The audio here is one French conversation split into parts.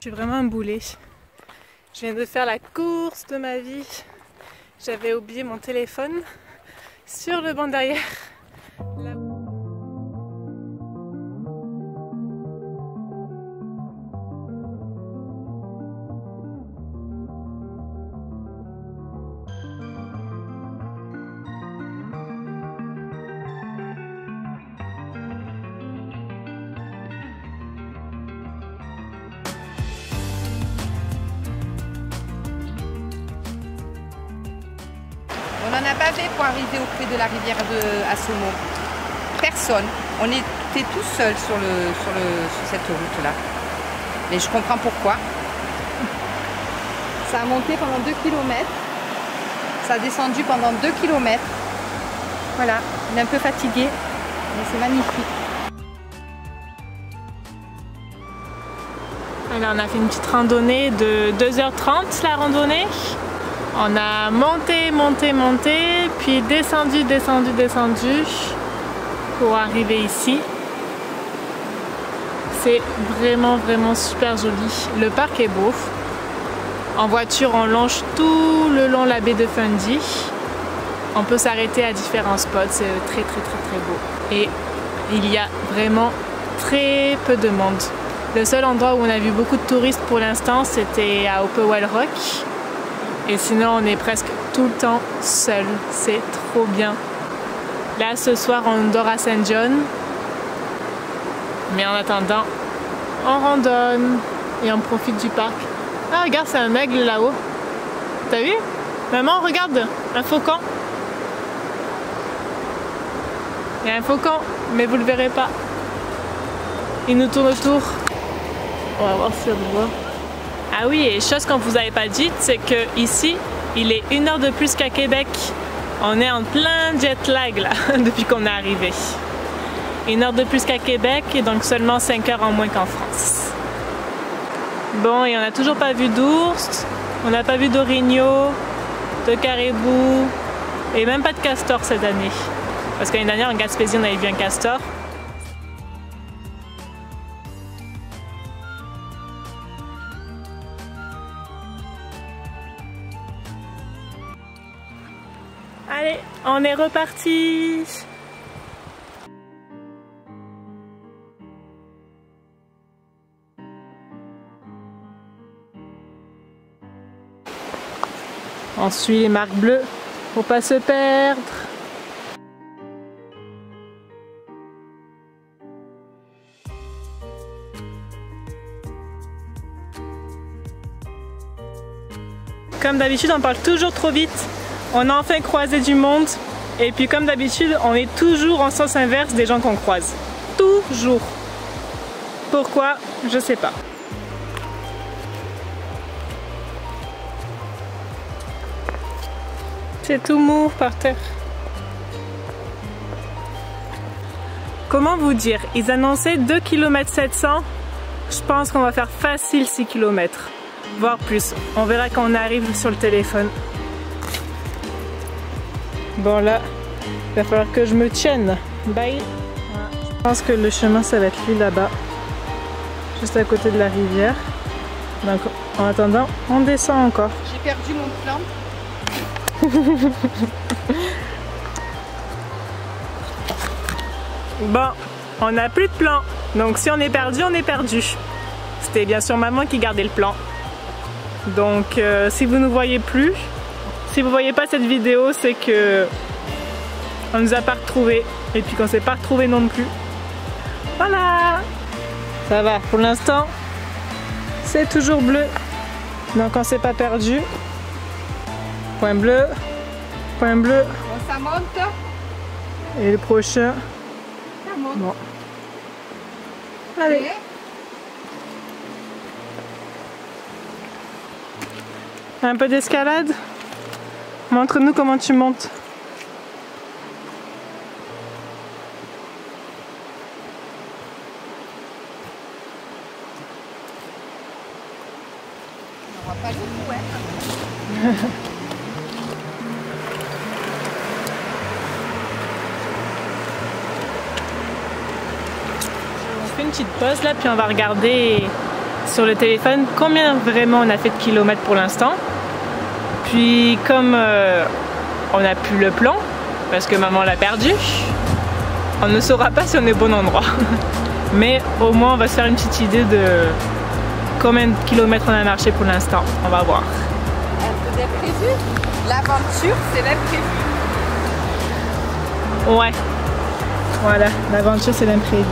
suis vraiment un boulet. Je viens de faire la course de ma vie. J'avais oublié mon téléphone sur le banc derrière. Là... On n'en a pas fait pour arriver auprès de la rivière de Assomo. Personne. On était tout seuls sur cette route-là. Mais je comprends pourquoi. Ça a monté pendant 2 km. Ça a descendu pendant 2 km. Voilà, on est un peu fatigué, mais c'est magnifique. Alors on a fait une petite randonnée de 2h30 la randonnée. On a monté, puis descendu pour arriver ici. C'est vraiment super joli. Le parc est beau. En voiture, on longe tout le long de la baie de Fundy. On peut s'arrêter à différents spots, c'est très beau. Et il y a vraiment très peu de monde. Le seul endroit où on a vu beaucoup de touristes pour l'instant, c'était à Hopewell Rock. Et sinon, on est presque tout le temps seul. C'est trop bien. Là, ce soir, on dort à St. John. Mais en attendant, on randonne et on profite du parc. Ah, regarde, c'est un aigle là-haut. T'as vu? Maman, regarde, un faucon. Il y a un faucon, mais vous le verrez pas. Il nous tourne autour. On va voir si on le voit. Ah oui, et chose qu'on vous avait pas dit, c'est que ici, il est 1 heure de plus qu'à Québec. On est en plein jet lag là, depuis qu'on est arrivé. 1 heure de plus qu'à Québec et donc seulement 5 heures en moins qu'en France. Bon, et on n'a toujours pas vu d'ours, on n'a pas vu d'orignaux, de caribou et même pas de castor cette année. Parce qu'année dernière en Gaspésie, on avait vu un castor. Allez, on est reparti! On suit les marques bleues pour pas se perdre. Comme d'habitude, on parle toujours trop vite. On a enfin croisé du monde. Et puis comme d'habitude, on est toujours en sens inverse des gens qu'on croise. Toujours. Pourquoi? Je sais pas. C'est tout mou par terre. Comment vous dire? Ils annonçaient 2 km 700. Je pense qu'on va faire facile 6 km. Voire plus. On verra quand on arrive sur le téléphone. Bon là, il va falloir que je me tienne. Bye. Voilà. Je pense que le chemin ça va être lui là-bas. Juste à côté de la rivière. Donc en attendant, on descend encore. J'ai perdu mon plan. Bon, on n'a plus de plan. Donc si on est perdu, on est perdu. C'était bien sûr maman qui gardait le plan. Donc si vous ne voyez plus, si vous voyez pas cette vidéo, c'est que on nous a pas retrouvés et puis qu'on s'est pas retrouvés non plus. Voilà, ça va. Pour l'instant, c'est toujours bleu. Donc on s'est pas perdu. Point bleu, point bleu. Bon, ça monte. Et le prochain. Ça monte. Bon. Allez. Un peu d'escalade. Montre-nous comment tu montes. On voit pas le coup, hein. On fait une petite pause là, puis on va regarder sur le téléphone combien vraiment on a fait de kilomètres pour l'instant. Puis comme on n'a plus le plan, parce que maman l'a perdu, on ne saura pas si on est au bon endroit. Mais au moins on va se faire une petite idée de combien de kilomètres on a marché pour l'instant. On va voir. Un peu d'imprévu. L'aventure, c'est l'imprévu. Ouais. Voilà, l'aventure c'est l'imprévu.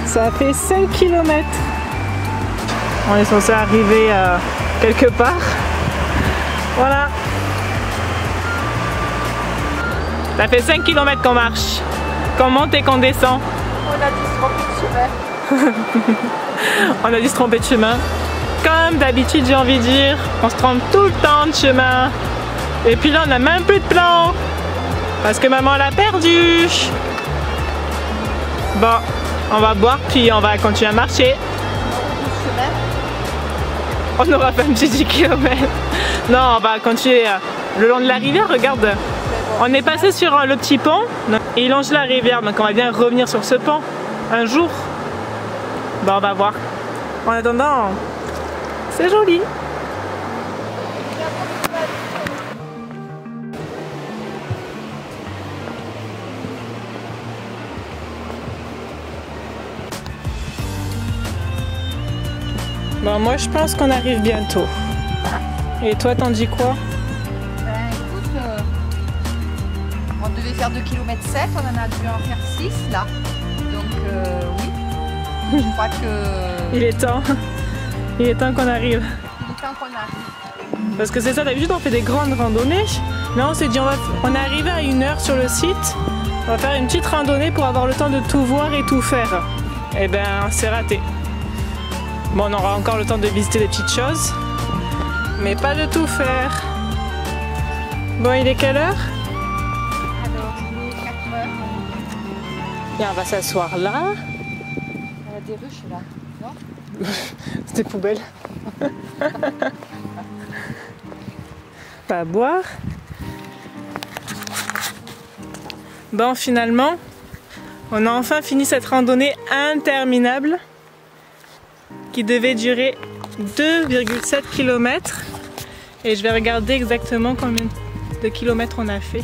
Ça fait 5 km. On est censé arriver quelque part. Voilà. Ça fait 5 km qu'on marche. Qu'on monte et qu'on descend. On a dû se tromper de chemin. On a dû se tromper de chemin. Comme d'habitude, j'ai envie de dire, on se trompe tout le temps de chemin. Et puis là, on n'a même plus de plan. Parce que maman l'a perdu. Bon, on va boire, puis on va continuer à marcher. On aura fait un petit 10 km. Non, on va continuer le long de la rivière, regarde. On est passé sur le petit pont, et il longe la rivière, donc on va bien revenir sur ce pont un jour. Bon, on va voir. En attendant, c'est joli. Bon, moi je pense qu'on arrive bientôt. Et toi, t'en dis quoi? Ben écoute, on devait faire 2,7 km, on en a dû en faire 6 là. Donc oui, je crois que... Il est temps. Il est temps qu'on arrive. Il est temps qu'on arrive. Parce que c'est ça, d'habitude on fait des grandes randonnées. Là on s'est dit on est arrivé à 1 heure sur le site. On va faire une petite randonnée pour avoir le temps de tout voir et tout faire. Eh ben c'est raté. Bon, on aura encore le temps de visiter des petites choses, mais pas de tout faire. Bon, il est quelle heure? Alors, il est 4 heures. Et on va s'asseoir là. Il y a des ruches là, non? C'est des poubelles. On va boire. Bon, finalement, on a enfin fini cette randonnée interminable qui devait durer 2,7 km. Et je vais regarder exactement combien de kilomètres on a fait.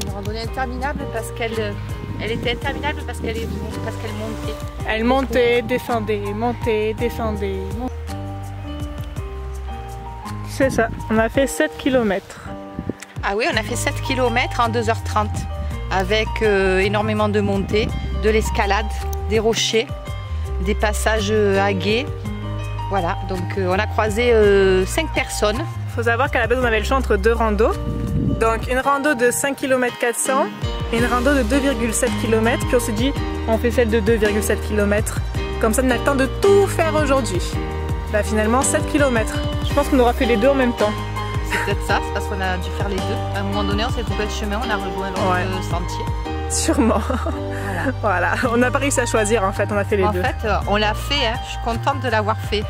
Une randonnée interminable parce qu'elle était interminable parce qu'elle montait. Elle montait, descendait, montait, descendait. C'est ça, on a fait 7 km. Ah oui, on a fait 7 km en 2h30 avec énormément de montées, de l'escalade, des rochers, des passages à gué. Voilà, donc on a croisé 5 personnes. Il faut savoir qu'à la base on avait le choix entre 2 randos. Donc une rando de 5 km 400 et une rando de 2,7 km. Puis on s'est dit on fait celle de 2,7 km. Comme ça on a le temps de tout faire aujourd'hui. Bah finalement 7 km. Je pense qu'on aura fait les deux en même temps. C'est peut-être ça, c'est parce qu'on a dû faire les deux. À un moment donné on s'est trompé de chemin, on a rejoint l'autre sentier. Sûrement. Voilà, on n'a pas réussi à choisir en fait, on a fait les deux. En fait, on l'a fait, hein. Je suis contente de l'avoir fait.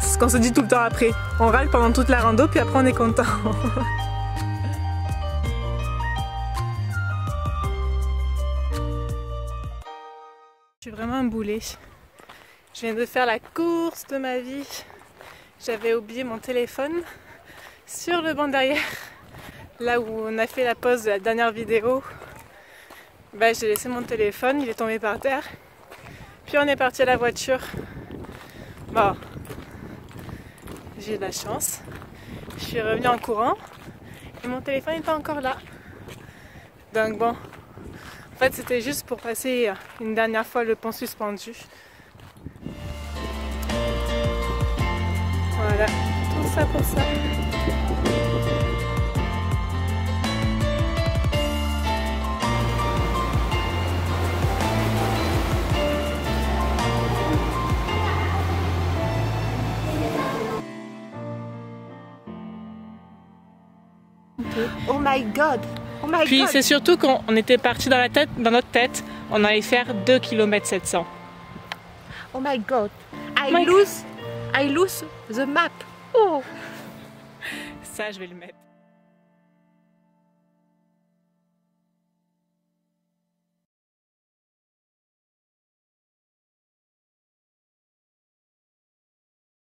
C'est ce qu'on se dit tout le temps après. On râle pendant toute la rando, puis après on est content. Je suis vraiment un boulet. Je viens de faire la course de ma vie. J'avais oublié mon téléphone sur le banc derrière, là où on a fait la pause de la dernière vidéo. Bah, j'ai laissé mon téléphone, il est tombé par terre. Puis on est parti à la voiture. Bon, j'ai de la chance. Je suis revenue en courant et mon téléphone était encore là. Donc bon, en fait c'était juste pour passer une dernière fois le pont suspendu. Voilà, tout ça pour ça. Oh my god! Oh my Puis god! c'est surtout qu'on était parti dans notre tête, on allait faire 2 km 700. Oh my god! I lose the map! Oh! Ça je vais le mettre.